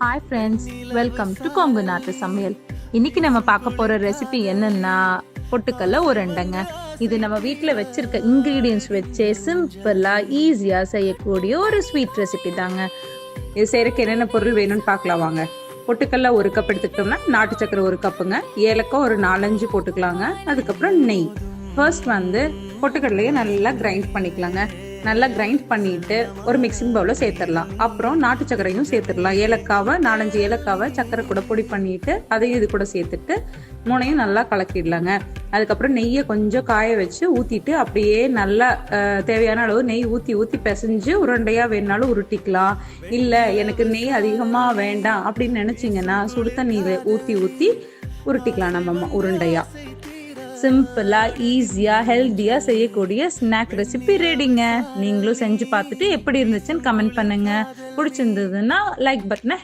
Hi friends, welcome to Kongu நாட்டு சமையல். இன்னைக்கு நம்ம பார்க்க போற ரெசிபி என்னன்னா பொட்டுக்கல்ல உருண்டைங்க. இது நம்ம வீட்டில் வச்சிருக்க இன்கிரீடியன்ஸ் வச்சே சிம்பிளா ஈஸியா செய்யக்கூடிய ஒரு ஸ்வீட் ரெசிபி தாங்க. இது செய்யறதுக்கு என்னென்ன பொருள் வேணும்னு பார்க்கலாம் வாங்க. பொட்டுக்கல்ல 1 கப் எடுத்துக்கிட்டோம்னா நாட்டு சக்கரை 1 கப்புங்க, ஏலக்காய் ஒரு 4-5 போட்டுக்கலாங்க. அதுக்கப்புறம் நெய். ஃபர்ஸ்ட் பொட்டுக்கடலையை நல்லா கிரைண்ட் பண்ணிக்கலாங்க. நல்லா கிரைண்ட் பண்ணிட்டு ஒரு மிக்சிங் பவுலில் சேர்த்துடலாம். அப்புறம் நாட்டு சக்கரையும் சேர்த்துடலாம். ஏலக்காவை 4-5 ஏலக்காவை சக்கரை கூட பொடி பண்ணிட்டு அதையும் இது கூட சேர்த்துட்டு 3 நல்லா கலக்கிடலாங்க. அதுக்கப்புறம் நெய்யை கொஞ்சம் காய வச்சு ஊற்றிட்டு அப்படியே நல்லா தேவையான அளவு நெய் ஊற்றி பிசைஞ்சு உருண்டையாக வேணுனாலும் உருட்டிக்கலாம். இல்லை எனக்கு நெய் அதிகமாக வேண்டாம் அப்படின்னு நினச்சிங்கன்னா சுடு தண்ணியில் ஊற்றி உருட்டிக்கலாம் நம்ம உருண்டையாக. சிம்பிளா ஈஸியா ஹெல்த்தியா செய்யக்கூடிய ஸ்நாக் ரெசிபி ரெடிங்க. நீங்களும் செஞ்சு பார்த்துட்டு எப்படி இருந்துச்சுன்னு கமெண்ட் பண்ணுங்க. பிடிச்சிருந்ததுன்னா லைக் பட்டனை